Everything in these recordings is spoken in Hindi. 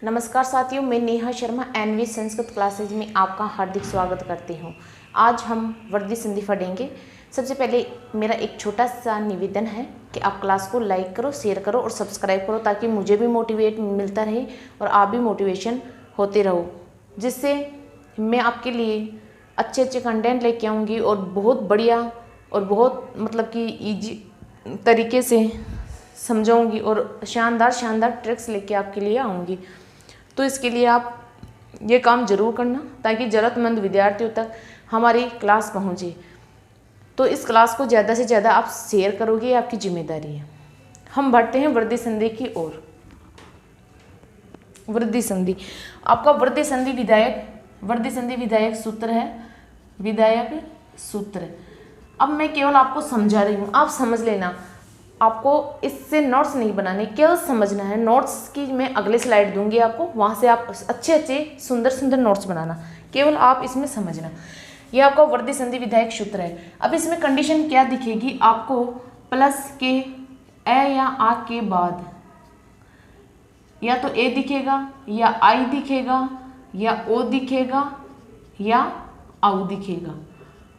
नमस्कार साथियों, मैं नेहा शर्मा एनवी संस्कृत क्लासेज में आपका हार्दिक स्वागत करती हूँ। आज हम वर्दी संधि पढ़ेंगे। सबसे पहले मेरा एक छोटा सा निवेदन है कि आप क्लास को लाइक करो, शेयर करो और सब्सक्राइब करो, ताकि मुझे भी मोटिवेट मिलता रहे और आप भी मोटिवेशन होते रहो, जिससे मैं आपके लिए अच्छे अच्छे कंटेंट लेके आऊँगी और बहुत बढ़िया और बहुत कि ईजी तरीके से समझाऊंगी और शानदार ट्रिक्स लेके आपके लिए आऊँगी। तो इसके लिए आप ये काम ज़रूर करना, ताकि ज़रूरतमंद विद्यार्थियों तक हमारी क्लास पहुँचे। तो इस क्लास को ज़्यादा से ज़्यादा आप शेयर करोगे, ये आपकी जिम्मेदारी है। हम बढ़ते हैं वृद्धि संधि की ओर। वृद्धि संधि आपका वृद्धि संधि विधायक सूत्र है, विधायक सूत्र। अब मैं केवल आपको समझा रही हूँ, आप समझ लेना। आपको इससे नोट्स नहीं बनाने, केवल समझना है। नोट्स की मैं अगले स्लाइड दूंगी आपको, वहाँ से आप अच्छे सुंदर नोट्स बनाना, केवल आप इसमें समझना। ये आपका वृद्धि संधि विधायक सूत्र है। अब इसमें कंडीशन क्या दिखेगी आपको, प्लस के ए या आ के बाद या तो ए दिखेगा या आई दिखेगा या ओ दिखेगा या आउ दिखेगा।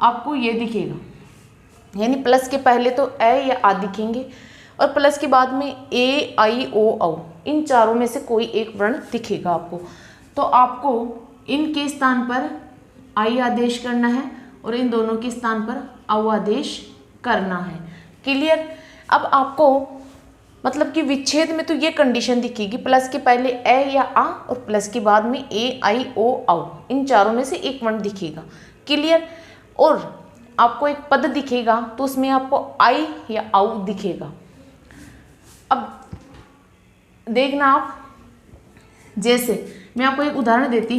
आपको ये दिखेगा, यानी प्लस के पहले तो ए या आ दिखेंगे और प्लस के बाद में ए आई ओ औ, इन चारों में से कोई एक वर्ण दिखेगा आपको। तो आपको इनके स्थान पर आई आदेश करना है और इन दोनों के स्थान पर औ आदेश करना है। क्लियर। अब आपको कि विच्छेद में तो ये कंडीशन दिखेगी, प्लस के पहले ए या आ और प्लस के बाद में ए आई ओ औ, इन चारों में से एक वर्ण दिखेगा। क्लियर। और आपको एक पद दिखेगा तो उसमें आपको आई या आउ दिखेगा। अब देखना आप, जैसे मैं आपको एक उदाहरण देती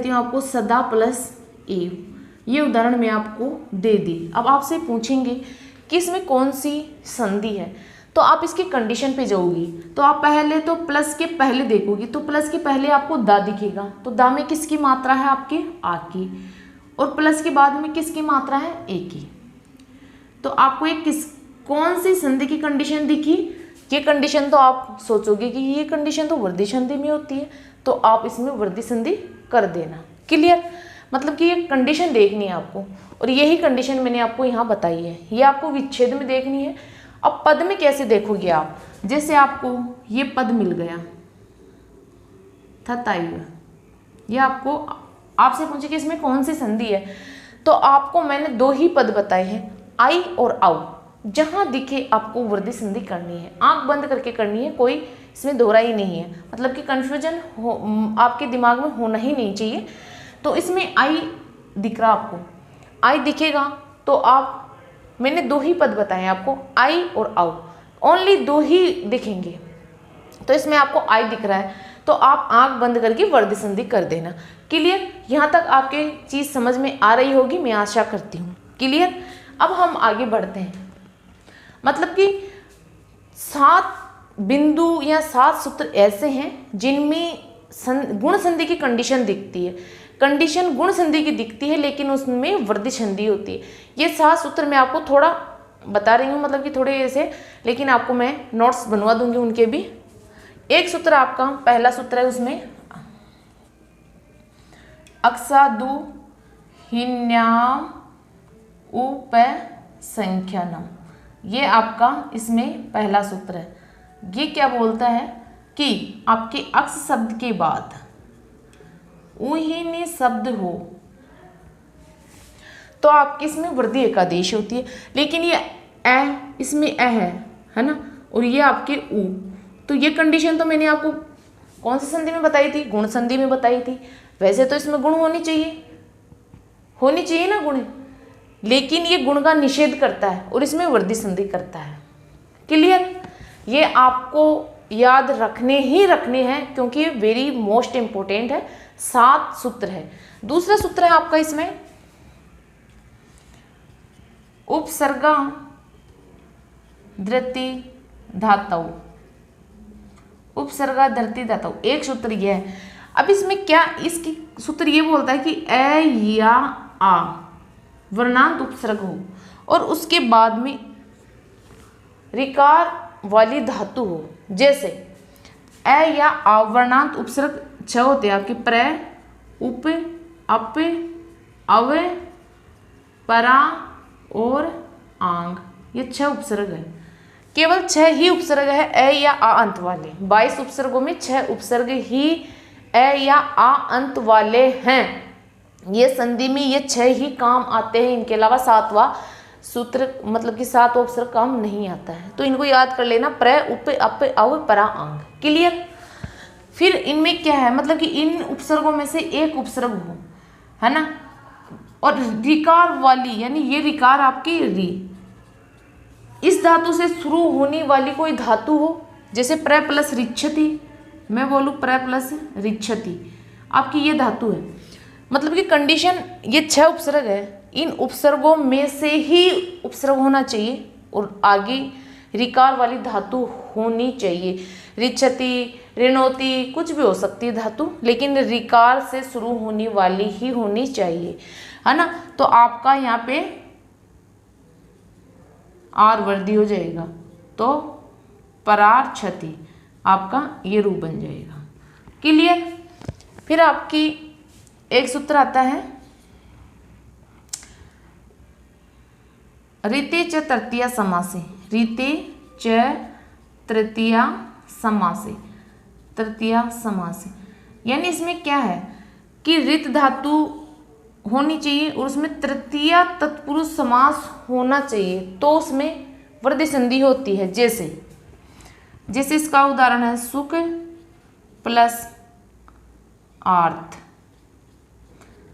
हूँ। आपको सदा प्लस एव, ये उदाहरण मैं आपको दे दी। अब आपसे पूछेंगे कि इसमें कौन सी संधि है, तो आप इसकी कंडीशन पे जाओगी। तो आप पहले तो प्लस के पहले देखोगी, तो प्लस के पहले आपको दा दिखेगा, तो दा में किसकी मात्रा है, आपके आ की, और प्लस के बाद में किसकी मात्रा है, ए की। तो आपको एक कौन सी संधि की कंडीशन दिखी। ये कंडीशन तो आप सोचोगे कि ये कंडीशन तो वृद्धि संधि में होती है, तो आप इसमें वृद्धि संधि कर देना। क्लियर। कि ये कंडीशन देखनी है आपको, और यही कंडीशन मैंने आपको यहाँ बताई है। ये आपको विच्छेद में देखनी है। अब पद में कैसे देखोगे आप, जैसे आपको ये पद मिल गया था, ये आपको आपसे पूछे कि इसमें कौन सी संधि है, तो आपको मैंने दो ही पद बताए हैं, आई और आउ। जहां दिखे आपको वृद्धि संधि करनी है, आंख बंद करके करनी है, कोई इसमें दोहरा ही नहीं है। कि कंफ्यूजन हो आपके दिमाग में होना ही नहीं चाहिए। तो इसमें आई दिख रहा, आपको आई दिखेगा तो मैंने दो ही पद बताए आपको, आई और आउ, ओनली दो ही दिखेंगे। तो इसमें आपको आई दिख रहा है, तो आप आंख बंद करके वृद्धि संधि कर देना। क्लियर। यहाँ तक आपके चीज़ समझ में आ रही होगी, मैं आशा करती हूँ। क्लियर। अब हम आगे बढ़ते हैं। कि 7 बिंदु या 7 सूत्र ऐसे हैं जिनमें गुण संधि की कंडीशन दिखती है। कंडीशन गुण संधि की दिखती है, लेकिन उसमें वृद्धि संधि होती है। ये 7 सूत्र मैं आपको थोड़ा बता रही हूँ, कि थोड़े ऐसे, लेकिन आपको मैं नोट्स बनवा दूंगी उनके भी। एक सूत्र आपका पहला सूत्र है, उसमें अक्सादु हिन्याम उपसंख्यानम, ये आपका इसमें पहला सूत्र है। ये क्या बोलता है कि आपके अक्स शब्द के बाद उहीने शब्द हो तो आपके इसमें वृद्धि एकादेश होती है। लेकिन ये ए, इसमें ए है ना, और ये आपके उ, तो ये कंडीशन तो मैंने आपको कौन सी संधि में बताई थी, गुण संधि में बताई थी। वैसे तो इसमें गुण होनी चाहिए ना गुण, लेकिन ये गुण का निषेध करता है और इसमें वृद्धि संधि करता है। क्लियर। ये आपको याद रखने हैं, क्योंकि ये वेरी मोस्ट इंपॉर्टेंट है। 7 सूत्र है। दूसरा सूत्र है आपका इसमें उपसर्गा धृति धातु, उपसर्गा धृति धातु, एक सूत्र ये है। अब इसमें क्या, इसकी सूत्र ये बोलता है कि ए या आ वर्णांत उपसर्ग हो और उसके बाद में रिकार वाली धातु हो। जैसे ए या आ वर्णांत उपसर्ग 6 होते हैं आपके, प्र, उप, अप, अव, परा और आंग। ये 6 उपसर्ग है, केवल 6 ही उपसर्ग है ए या आ अंत वाले। 22 उपसर्गों में 6 उपसर्ग ही ए या आ अंत वाले हैं। ये संधि में ये 6 ही काम आते हैं, इनके अलावा 7वां सूत्र मतलब कि 7वां उपसर्ग काम नहीं आता है। तो इनको याद कर लेना, प्र, उप, अप, अव, परा, आंग। क्लियर। फिर इनमें क्या है, मतलब कि इन उपसर्गों में से एक उपसर्ग हो, है ना, और रिकार वाली, यानी ये रिकार आपकी री, इस धातु से शुरू होने वाली कोई धातु हो, जैसे प्र प्लस रिच्छति, मैं बोलूँ प्र प्लस रिच्छति, आपकी ये धातु है। मतलब कि कंडीशन ये 6 उपसर्ग है, इन उपसर्गों में से ही उपसर्ग होना चाहिए और आगे रिकार वाली धातु होनी चाहिए। रिच्छति, ऋणोति, कुछ भी हो सकती है धातु, लेकिन रिकार से शुरू होने वाली ही होनी चाहिए, है ना। तो आपका यहाँ पे आर वर्दी हो जाएगा, तो परार क्षति आपका ये रूप बन जाएगा। क्लियर। फिर आपकी एक सूत्र आता है, रीते च तृतीया समासे, रीते च तृतीया समासे, तृतीया समासे, यानी इसमें क्या है कि रित धातु होनी चाहिए और उसमें तृतीया तत्पुरुष समास होना चाहिए, तो उसमें वृद्धि संधि होती है। जैसे इसका उदाहरण है, सुख प्लस आर्थ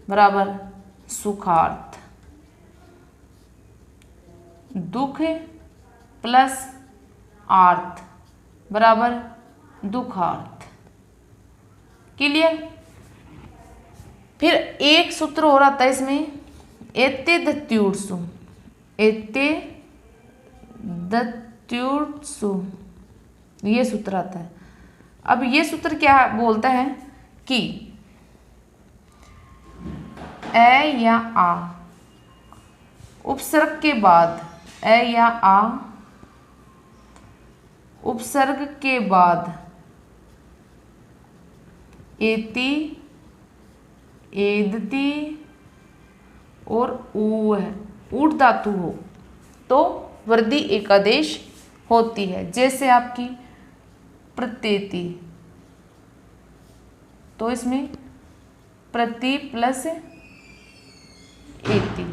बराबर सुखार्थ, दुख प्लस आर्थ बराबर दुखार्थ। क्लियर। फिर एक सूत्र और आता है इसमें, एते दत्युर्सु, एते दत्युर्सु, ये सूत्र आता है। अब ये सूत्र क्या बोलता है कि ए या आ उपसर्ग के बाद, ए या आ उपसर्ग के बाद एति, एदति और ऊ है, ऊट धातु हो तो वृद्धि एकादेश होती है। जैसे आपकी प्रत्येति, तो इसमें प्रति प्लस एति,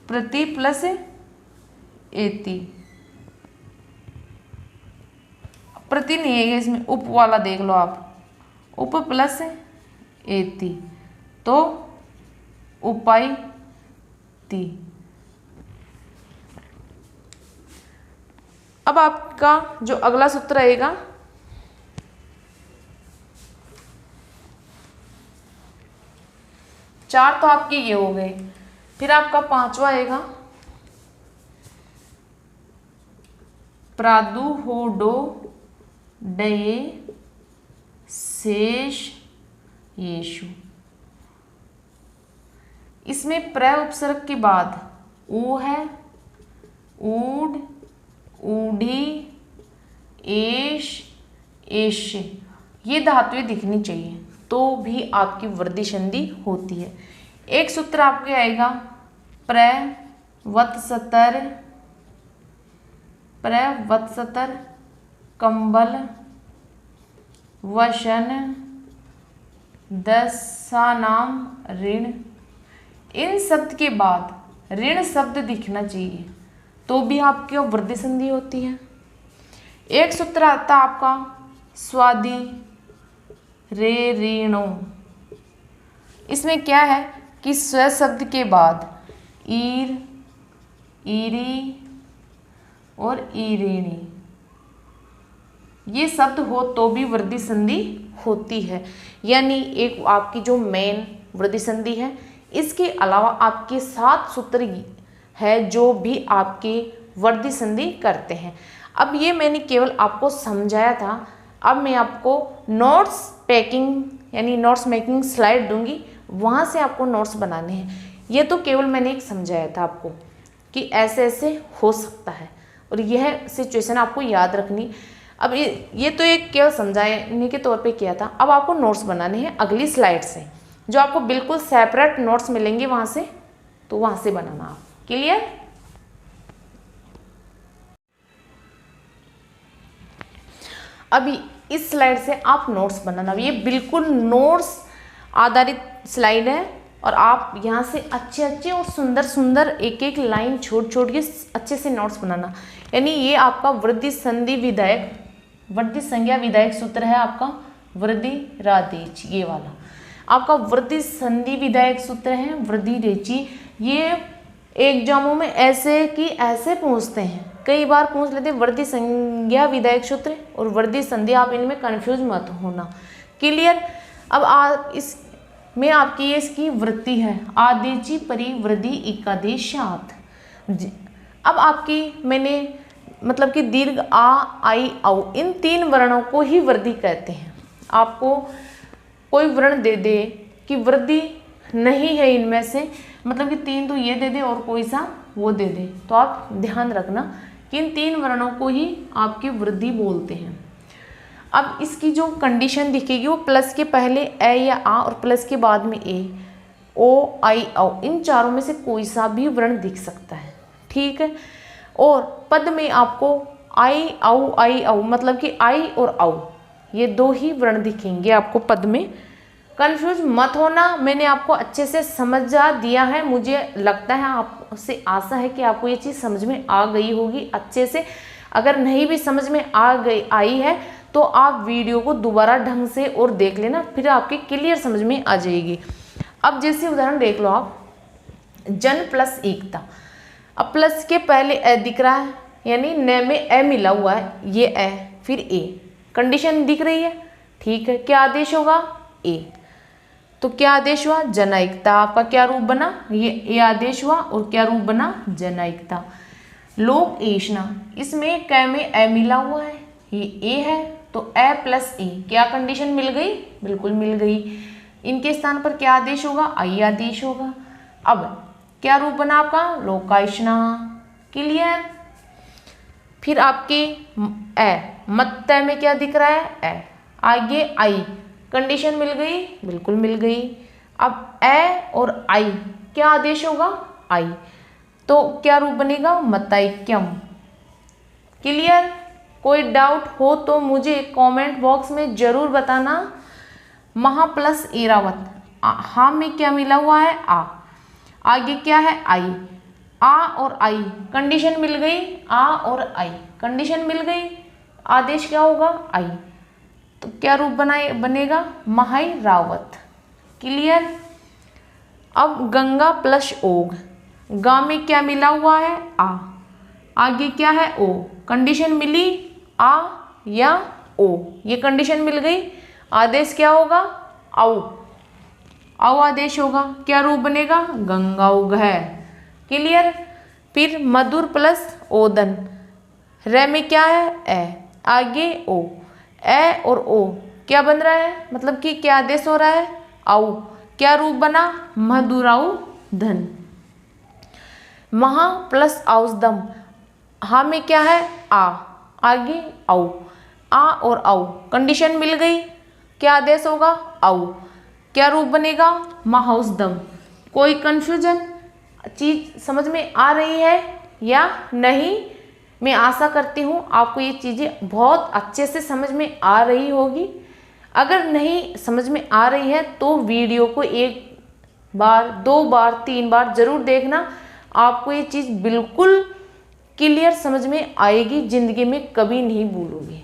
प्रति प्लस एति, प्रति नहीं है इसमें, उप वाला देख लो आप, उप प्लस एति, तो उपाय ती। अब आपका जो अगला सूत्र आएगा, चार तो आपके ये हो गए, फिर आपका 5वां आएगा, प्रादुहोडो डये शेष येषु। इसमें प्र उपसर्ग के बाद ऊ है, ऊड, ऊढ़ी, एश, एश, ये धातुएं दिखनी चाहिए, तो भी आपकी वृद्धि संधि होती है। एक सूत्र आपके आएगा, प्रवत्सतर, प्रवत्सतर, कंबल, वशन, दशानाम ऋण। इन शब्द के बाद ऋण शब्द दिखना चाहिए, तो भी आपकी वृद्धि संधि होती है। एक सूत्र आता है आपका स्वादि रे ऋणो। इसमें क्या है कि स्व शब्द के बाद ईर, ईरी और ईरेणी, ये शब्द हो तो भी वृद्धि संधि होती है। यानी एक आपकी जो मेन वृद्धि संधि है, इसके अलावा आपके 7 सूत्र है जो भी आपके वृद्धि संधि करते हैं। अब ये मैंने केवल आपको समझाया था, अब मैं आपको नोट्स पैकिंग यानी नोट्स मेकिंग स्लाइड दूंगी, वहाँ से आपको नोट्स बनाने हैं। ये तो केवल मैंने एक समझाया था आपको कि ऐसे ऐसे हो सकता है, और यह सिचुएशन आपको याद रखनी। अब ये तो एक केवल समझाने के तौर पे किया था। अब आपको नोट्स बनाने हैं अगली स्लाइड से, जो आपको बिल्कुल सेपरेट नोट्स मिलेंगे वहाँ से, तो वहाँ से बनाना आप। क्लियर? अभी इस स्लाइड से आप नोट्स बनाना, ये बिल्कुल नोट्स आधारित स्लाइड है और आप यहाँ से अच्छे अच्छे और सुंदर सुंदर एक एक लाइन छोड़ छोड़ के अच्छे से नोट्स बनाना। यानी ये आपका वृद्धि संधि विधायक, वृद्धि संज्ञा विधायक सूत्र है आपका वृद्धि रादेच, ये वाला आपका वृद्धि संधि विधायक सूत्र है वृद्धि रेची। ये एग्जामों में ऐसे कि ऐसे पूछते हैं, कई बार पूछ लेते हैं वृद्धि संज्ञा विधायक सूत्र और वृद्धि संधि, आप इनमें कंफ्यूज मत होना। क्लियर? अब आप इस में आपकी ये इसकी वृत्ति है आदेची परिवृद्धि एकादेशात। अब आपकी मैंने मतलब कि दीर्घ आ आई औ इन 3 वर्णों को ही वृद्धि कहते हैं। आपको कोई वर्ण दे दे कि वृद्धि नहीं है इनमें से, मतलब कि 3 तो ये दे दे और कोई सा वो दे दे, तो आप ध्यान रखना कि इन 3 वर्णों को ही आपकी वृद्धि बोलते हैं। अब इसकी जो कंडीशन दिखेगी वो प्लस के पहले ए या आ और प्लस के बाद में ए, ओ आई औ, इन चारों में से कोई सा भी वर्ण दिख सकता है। ठीक है? और पद में आपको आई औ मतलब कि आई और औ ये 2 ही वर्ण दिखेंगे आपको पद में। कंफ्यूज मत होना, मैंने आपको अच्छे से समझा दिया है। मुझे लगता है, आपसे आशा है कि आपको ये चीज़ समझ में आ गई होगी अच्छे से। अगर नहीं भी समझ में आई है तो आप वीडियो को दोबारा ढंग से और देख लेना, फिर आपके क्लियर समझ में आ जाएगी। अब जैसे उदाहरण देख लो आप, जन प्लस एकता। अब प्लस के पहले ए दिख रहा है, यानी न में ए मिला हुआ है, ये ए फिर ए, कंडीशन दिख रही है। ठीक है? क्या आदेश होगा? ए। तो क्या आदेश हुआ? जनैकता। आपका क्या रूप बना? ये आदेश हुआ और क्या रूप बना? जनैकता। लोक ऐषणा, इसमें क में ए मिला हुआ है, ये ए है, तो ए प्लस ए, क्या कंडीशन मिल गई? बिल्कुल मिल गई। इनके स्थान पर क्या आदेश होगा? आई आदेश होगा। अब क्या रूप बना आपका? लोकायष्णा। क्लियर? फिर आपके ए मत में क्या दिख रहा है? ए, आगे आई, कंडीशन मिल गई? बिल्कुल मिल गई। अब ए और आई, क्या आदेश होगा? आई, तो क्या रूप बनेगा? मतैक्यम। क्लियर? कोई डाउट हो तो मुझे कमेंट बॉक्स में जरूर बताना। महा प्लस एरावत, हा में क्या मिला हुआ है? आ, आगे क्या है? आई, आ और आई, कंडीशन मिल गई? आ और आई, कंडीशन मिल गई, आदेश क्या होगा? आई, तो क्या रूप बनेगा? महाई रावत। क्लियर? अब गंगा प्लस ओग, गा में क्या मिला हुआ है? आ, आगे क्या है? ओ, कंडीशन मिली? आ या ओ, ये कंडीशन मिल गई, आदेश क्या होगा? औ, औ आदेश होगा। क्या रूप बनेगा? गंगाउग है। क्लियर? फिर मधुर प्लस ओदन, रे में क्या है? ए, आगे ओ, ए और ओ क्या बन रहा है? मतलब कि क्या आदेश हो रहा है? औ, क्या रूप बना? मधुराउ धन। महा प्लस औसदम, हा में क्या है? आ, आगे औ, आ और औ, कंडीशन मिल गई, क्या आदेश होगा? औ, क्या रूप बनेगा? महाउसदम। कोई कंफ्यूजन? चीज समझ में आ रही है या नहीं? मैं आशा करती हूँ आपको ये चीज़ें बहुत अच्छे से समझ में आ रही होगी। अगर नहीं समझ में आ रही है तो वीडियो को 1 बार 2 बार 3 बार ज़रूर देखना, आपको ये चीज़ बिल्कुल क्लियर समझ में आएगी, ज़िंदगी में कभी नहीं भूलोगे।